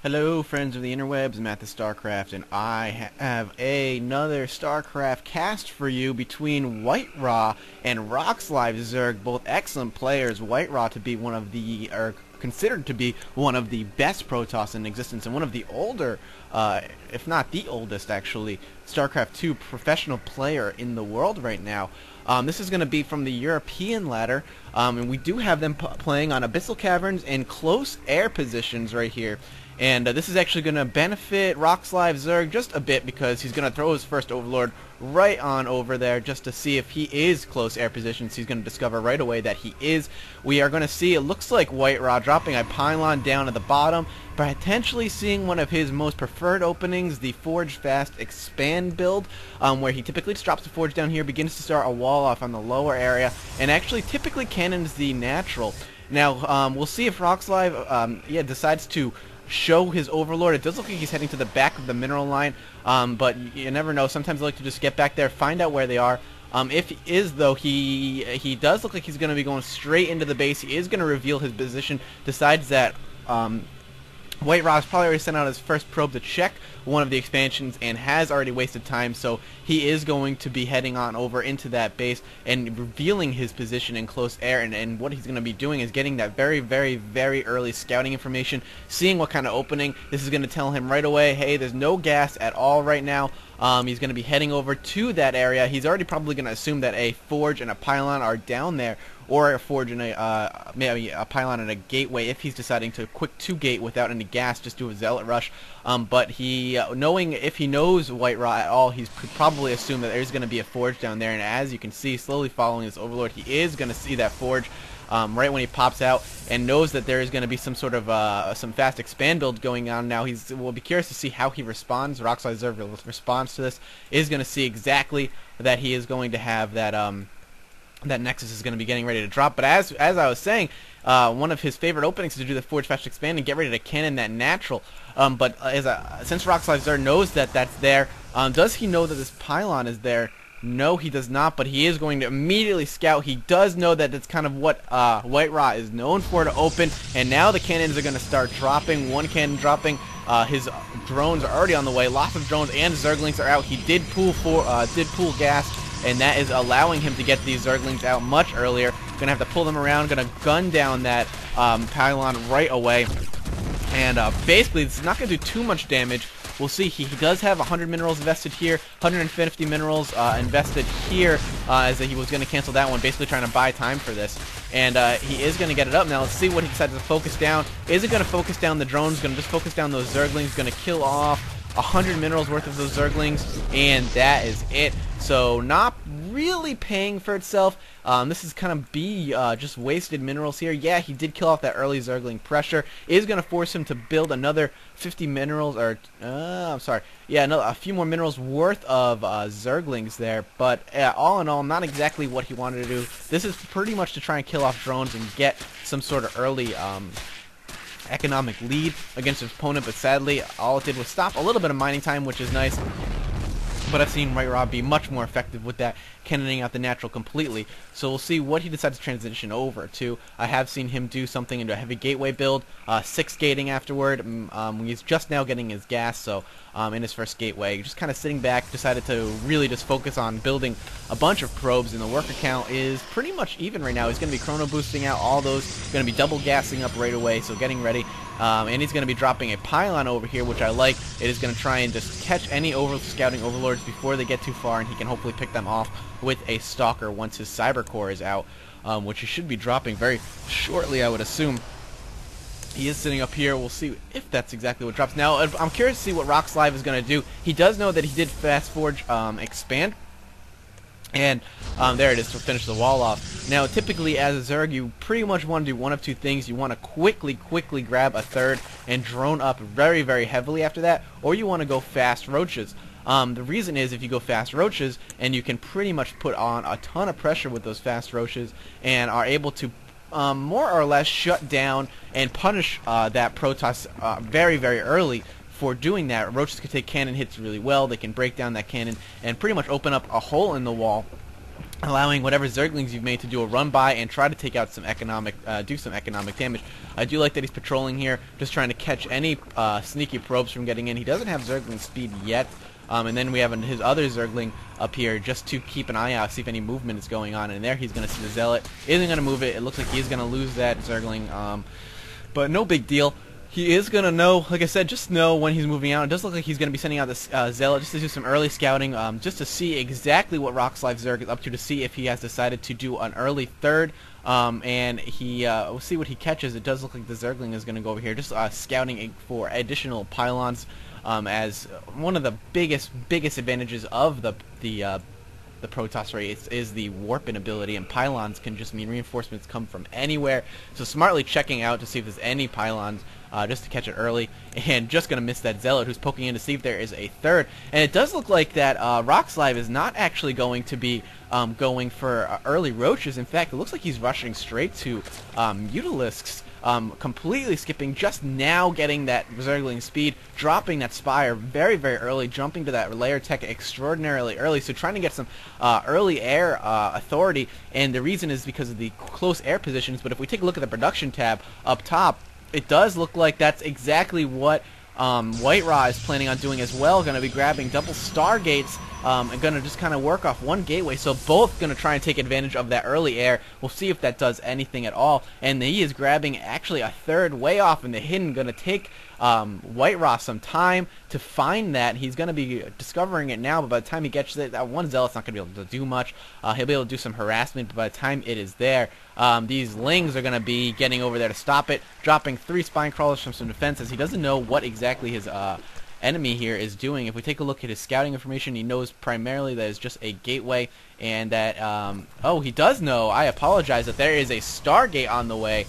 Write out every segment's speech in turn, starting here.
Hello friends of the interwebs, MathasStarcraft, and I have another StarCraft cast for you between WhiteRa and RoxLiveZerg, both excellent players. WhiteRa to be one of the, or considered to be one of the best Protoss in existence, and one of the older, if not the oldest actually, StarCraft 2 professional player in the world right now. This is going to be from the European ladder, and we do have them playing on Abyssal Caverns and close air positions right here. And this is actually going to benefit RoxLiveZerg just a bit, because he's going to throw his first Overlord right on over there just to see if he is close air positions. He's going to discover right away that he is. We are going to see, it looks like WhiteRa dropping a pylon down at the bottom, potentially seeing one of his most preferred openings, the Forge Fast Expand build, where he typically just drops the Forge down here, begins to start a wall off on the lower area, and actually typically cannons the natural. Now, we'll see if RoxLive decides to show his Overlord. It does look like he's heading to the back of the mineral line, but you never know. Sometimes I like to just get back there, find out where they are. If he is, though, he does look like he's going to be going straight into the base. He is going to reveal his position, decides that WhiteRa's probably already sent out his first probe to check one of the expansions and has already wasted time, so he is going to be heading on over into that base and revealing his position in close air. And what he's going to be doing is getting that very, very, very early scouting information, seeing what kind of opening. This is going to tell him right away, hey, there's no gas at all right now. He's going to be heading over to that area. He's already probably going to assume that a Forge and a Pylon are down there, or a Forge and maybe a Pylon and a Gateway if he's deciding to quick two-gate without any gas, just do a Zealot Rush. But if he knows WhiteRa at all, he could probably assume that there's going to be a Forge down there. And as you can see, slowly following his Overlord, he is going to see that Forge right when he pops out, and knows that there is going to be some sort of some fast expand build going on. Now we'll be curious to see how he responds. RoxLiveZerg responds to this, is going to see exactly that he is going to have that that Nexus is going to be getting ready to drop. But as I was saying, one of his favorite openings is to do the Forge Fast Expand and get ready to cannon that natural. But since RoxLiveZerg knows that that's there, does he know that this Pylon is there? No, he does not, but he is going to immediately scout. He does know that it's kind of what WhiteRa is known for, to open, and now the cannons are going to start dropping. One cannon dropping. His drones are already on the way. Lots of drones and Zerglings are out. He did pool gas, and that is allowing him to get these Zerglings out much earlier. Gonna have to pull them around. Gonna gun down that Pylon right away, and basically it's not gonna do too much damage. We'll see. He does have 100 minerals invested here, 150 minerals invested here, as he was going to cancel that one, basically trying to buy time for this. And he is going to get it up. Now let's see what he decides to focus down. Is it going to focus down the drones? Going to just focus down those Zerglings? Going to kill off 100 minerals worth of those Zerglings, and that is it. So not really paying for itself. This is kind of just wasted minerals here. Yeah, he did kill off that early Zergling pressure. Is going to force him to build another 50 minerals, or I'm sorry, yeah, a few more minerals worth of Zerglings there. But all in all, not exactly what he wanted to do. This is pretty much to try and kill off drones and get some sort of early economic lead against his opponent, but sadly all it did was stop a little bit of mining time, which is nice. But I've seen WhiteRa be much more effective with that, cannoning out the natural completely. So we'll see what he decides to transition over to. I have seen him do something into a heavy gateway build, 6 gating afterward. He's just now getting his gas, so in his first gateway, just kind of sitting back, decided to really just focus on building a bunch of probes, and the worker count is pretty much even right now. He's going to be chrono boosting out all those, going to be double gassing up right away, so getting ready. And he's going to be dropping a Pylon over here, which I like. It is going to try and just catch any scouting Overlords before they get too far, and he can hopefully pick them off with a Stalker once his Cyber Core is out, which he should be dropping very shortly, I would assume. He is sitting up here. We'll see if that's exactly what drops. Now, I'm curious to see what RoxLive is going to do. He does know that he did Fast Forge Expand, and there it is to finish the wall off. Now, typically as a Zerg, you pretty much want to do one of two things. You want to quickly grab a third and drone up very, very heavily after that, or you want to go fast roaches. The reason is, if you go fast roaches, and you can pretty much put on a ton of pressure with those fast roaches, and are able to more or less shut down and punish that Protoss very, very early. For doing that, roaches can take cannon hits really well. They can break down that cannon and pretty much open up a hole in the wall allowing whatever Zerglings you've made to do a run by and try to take out some economic, do some economic damage. I do like that he's patrolling here, just trying to catch any sneaky probes from getting in. He doesn't have Zergling speed yet, and then we have his other Zergling up here just to keep an eye out, see if any movement is going on. And there he's going to see the Zealot. Isn't going to move it. It looks like he is going to lose that Zergling, but no big deal. He is going to know, like I said, just know when he's moving out. It does look like he's going to be sending out this Zealot just to do some early scouting, just to see exactly what RoxLiveZerg is up to see if he has decided to do an early third. And we'll see what he catches. It does look like the Zergling is going to go over here, just scouting for additional pylons, as one of the biggest advantages of the Protoss race is the warping ability, and pylons can just mean reinforcements come from anywhere. So smartly checking out to see if there's any pylons, just to catch it early, and just going to miss that Zealot who's poking in to see if there is a third. And it does look like that RoxLive is not actually going to be going for early roaches. In fact, it looks like he's rushing straight to Mutalisks, completely skipping, just now getting that Zergling speed, dropping that Spire very, very early, jumping to that layer tech extraordinarily early, so trying to get some early air authority. And the reason is because of the close air positions. But if we take a look at the production tab up top, it does look like that's exactly what WhiteRa is planning on doing as well. Going to be grabbing double Stargates, and going to just kind of work off one gateway. So both going to try and take advantage of that early air. We'll see if that does anything at all. And he is grabbing actually a third way off in the hidden. Going to take WhiteRa some time to find that. He's going to be discovering it now, but by the time he gets it, that one Zealot's not going to be able to do much. He'll be able to do some harassment, but by the time it is there, these Lings are going to be getting over there to stop it, dropping 3 Spine Crawlers from some defenses. He doesn't know what exactly his enemy here is doing. If we take a look at his scouting information, he knows primarily that it's just a gateway, and that, oh, he does know, I apologize, that there is a Stargate on the way.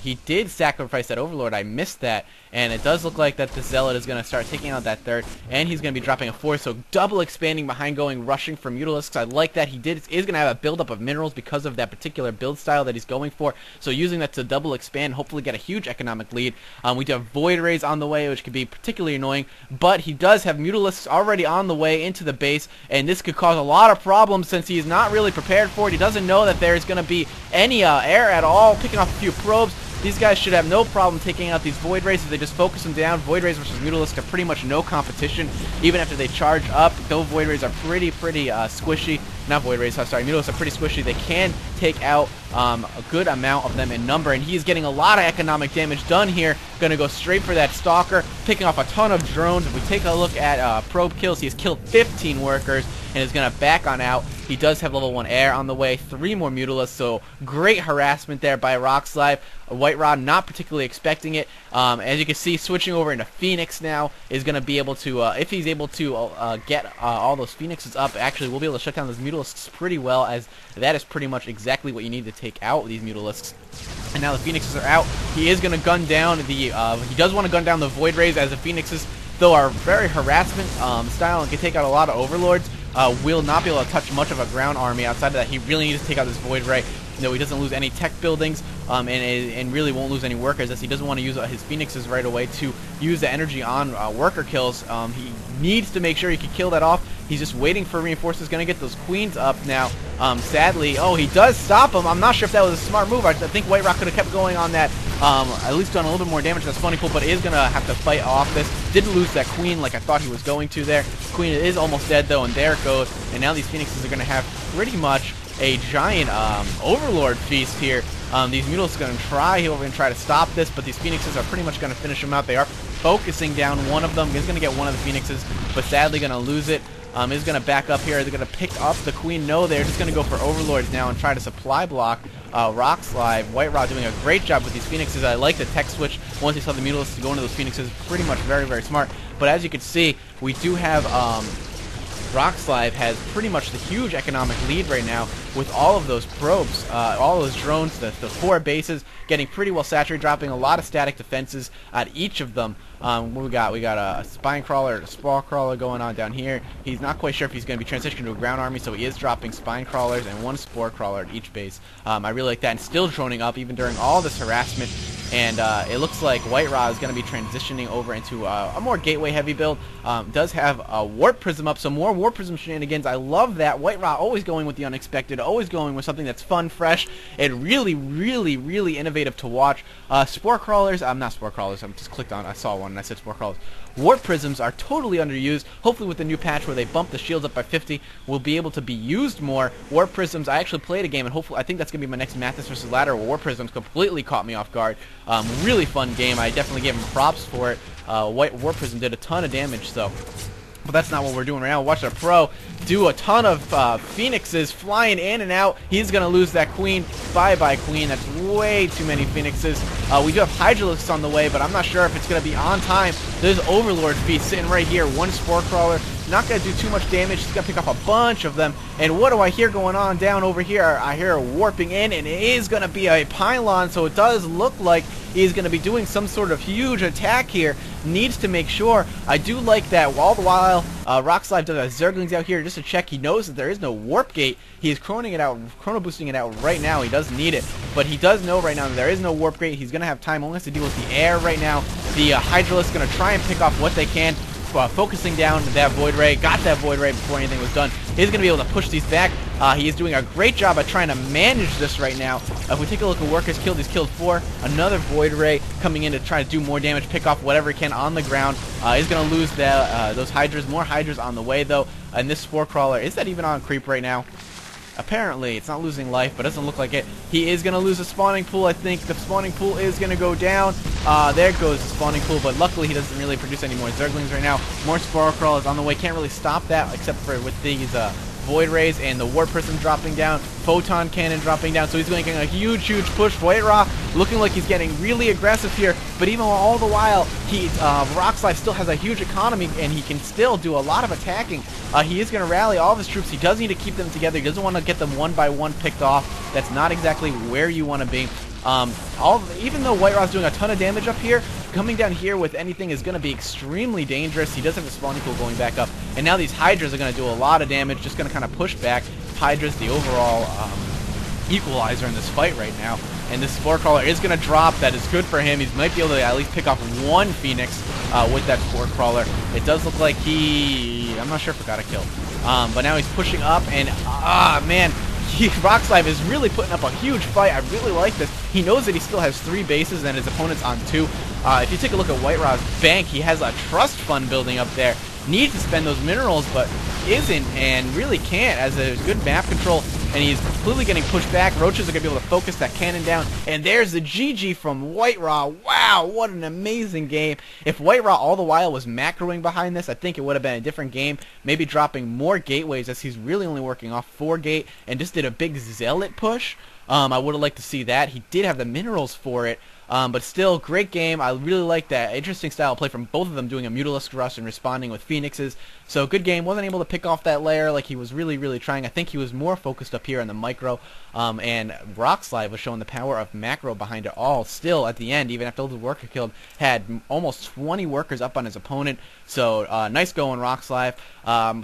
He did sacrifice that Overlord. I missed that. And it does look like that the Zealot is going to start taking out that third, and he's going to be dropping a 4th, so double expanding behind going, rushing for Mutalisks. I like that. He is going to have a buildup of minerals because of that particular build style that he's going for, so using that to double expand, hopefully get a huge economic lead. We do have Void Rays on the way, which could be particularly annoying, but he does have Mutalisks already on the way into the base, and this could cause a lot of problems since he's not really prepared for it. He doesn't know that there's going to be any air at all, picking off a few probes. These guys should have no problem taking out these Void Rays if they just focus them down. Void Rays versus Mutalisks are pretty much no competition, even after they charge up. Though Void Rays are pretty squishy. Not Void Rays, sorry, Mutalisks are pretty squishy. They can take out a good amount of them in number, and he's getting a lot of economic damage done here. Going to go straight for that Stalker, picking off a ton of drones. If we take a look at probe kills, he has killed 15 workers and is going to back on out. He does have level 1 air on the way, 3 more Mutalisks, so great harassment there by RoxLive. WhiteRa not particularly expecting it. As you can see, switching over into Phoenix now is going to be able to, if he's able to get all those Phoenixes up, actually we'll be able to shut down those Mutalisks pretty well, as that is pretty much exactly what you need to take out these Mutalisks. And now the Phoenixes are out. He is going to gun down the, he does want to gun down the Void Rays, as the Phoenixes, though, are very harassment style and can take out a lot of Overlords. Will not be able to touch much of a ground army. Outside of that, he really needs to take out this Void Ray. No, he doesn't lose any tech buildings, and really won't lose any workers, as he doesn't want to use his Phoenixes right away to use the energy on worker kills. He needs to make sure he can kill that off. He's just waiting for reinforcements. Going to get those Queens up now. Sadly, oh, he does stop him. I'm not sure if that was a smart move. I think WhiteRa could have kept going on that, at least done a little bit more damage. That's funny cool, but is going to have to fight off this. Didn't lose that Queen like I thought he was going to there. Queen is almost dead, though, and there it goes. And now these Phoenixes are going to have pretty much a giant Overlord feast here. These Mutalisks are going to try to stop this, but these Phoenixes are pretty much going to finish them out. They are focusing down one of them. He's going to get one of the Phoenixes, but sadly going to lose it. Is going to back up here. They're going to pick up the Queen. No, they're just going to go for Overlords now and try to supply block RoxLive. WhiteRa doing a great job with these Phoenixes. I like the tech switch once he saw the Mutalisks to go into those Phoenixes. Pretty much very, very smart. But as you can see, we do have RoxLive has pretty much the huge economic lead right now with all of those probes, all those drones, the 4 bases, getting pretty well saturated, dropping a lot of static defenses at each of them. What we got? We got a Spine Crawler, a Spore Crawler going on down here. He's not quite sure if he's going to be transitioning to a ground army, so he is dropping Spine Crawlers and 1 Spore Crawler at each base. I really like that, and still droning up even during all this harassment. and it looks like WhiteRa is going to be transitioning over into a more gateway-heavy build. Does have a Warp Prism up, so more Warp Prism shenanigans. I love that. WhiteRa always going with the unexpected, always going with something that's fun, fresh, and really, really, really innovative to watch. Spore Crawlers, not Spore Crawlers, I just clicked on, I saw one and I said Spore Crawlers. Warp Prisms are totally underused. Hopefully with the new patch where they bump the shields up by 50, we'll be able to be used more. Warp Prisms, I actually played a game, and hopefully, I think that's going to be my next Mathas vs. Ladder, where Warp Prisms completely caught me off guard. Really fun game. I definitely gave him props for it. Warp Prism did a ton of damage, so... But that's not what we're doing right now. Watch our pro do a ton of phoenixes flying in and out. He's going to lose that queen. Bye-bye, queen. That's way too many phoenixes. We do have Hydralisks on the way, but I'm not sure if it's going to be on time. There's Overlord Feast sitting right here. One Spore Crawler. Not going to do too much damage. He's going to pick up a bunch of them. And what do I hear going on down over here? I hear warping in, and it is going to be a pylon, so it does look like he's going to be doing some sort of huge attack here. Needs to make sure. I do like that. All the while, RoxLive does Zerglings out here just to check. He knows that there is no warp gate. He is chrono boosting it out right now. He does need it, but he does know right now that there is no warp gate. He's going to have time. Only has to deal with the air right now. The Hydralisk is going to try and pick off what they can. Focusing down that Void Ray. Got that Void Ray before anything was done. He's going to be able to push these back. He is doing a great job at trying to manage this right now. If we take a look at workers killed, he's killed 4. Another Void Ray coming in to try to do more damage, pick off whatever he can on the ground. He's going to lose those Hydras. More Hydras on the way, though. And this Spore Crawler, is that even on creep right now? Apparently, it's not losing life, but it doesn't look like it. He is going to lose the spawning pool, I think. The spawning pool is going to go down. There goes the spawning pool, but luckily he doesn't really produce any more Zerglings right now. More Spore Crawlers on the way. Can't really stop that, except for with these Void Rays and the Warp Prism dropping down. Photon Cannon dropping down, so he's making a huge push. WhiteRa looking like he's getting really aggressive here, but even all the while, RoxLive still has a huge economy, and he can still do a lot of attacking. He is going to rally all of his troops. He does need to keep them together. He doesn't want to get them one by one picked off. That's not exactly where you want to be. Even though WhiteRa's doing a ton of damage up here, coming down here with anything is going to be extremely dangerous. He does have the spawning pool going back up, and now these Hydras are going to do a lot of damage, just going to kind of push back. Hydra's the overall equalizer in this fight right now, and this Spore Crawler is going to drop. That is good for him. He might be able to at least pick off one Phoenix with that Spore Crawler. It does look like I'm not sure if it got a kill, but now he's pushing up, and man, RoxLive is really putting up a huge fight. I really like this. He knows that he still has 3 bases and his opponent's on 2. If you take a look at WhiteRa's bank, he has a trust fund building up there. Needs to spend those minerals, but isn't, and really can't, as a good map control, and he's completely getting pushed back. Roaches are going to be able to focus that cannon down, and there's the GG from WhiteRa. Wow, what an amazing game. If WhiteRa all the while was macroing behind this, I think it would have been a different game, maybe dropping more gateways, as he's really only working off 4 gate, and just did a big zealot push. I would have liked to see that. He did have the minerals for it. But still, great game. I really like that. Interesting style of play from both of them, doing a Mutalisk Rush and responding with Phoenixes. So good game. Wasn't able to pick off that layer like he was really trying. I think he was more focused up here on the micro. And RoxLive was showing the power of macro behind it all. Still, at the end, even after the worker killed, had almost 20 workers up on his opponent. So nice going, RoxLive.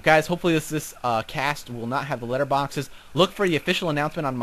Guys, hopefully this cast will not have the letterboxes. Look for the official announcement on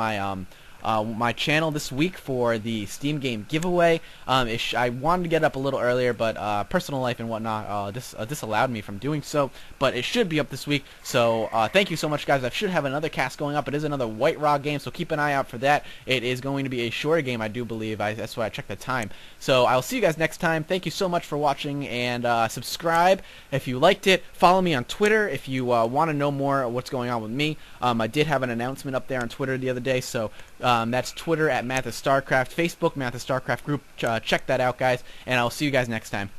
my channel this week for the Steam game giveaway. I wanted to get up a little earlier, but personal life and whatnot disallowed me from doing so. But it should be up this week. So thank you so much, guys. I should have another cast going up. It is another WhiteRa game, so keep an eye out for that. It is going to be a shorter game, I do believe. That's why I checked the time. So I'll see you guys next time. Thank you so much for watching, and subscribe if you liked it. Follow me on Twitter if you want to know more what's going on with me. I did have an announcement up there on Twitter the other day, so that's Twitter at MathasStarcraft, Facebook MathasStarcraft group. Check that out, guys, and I'll see you guys next time.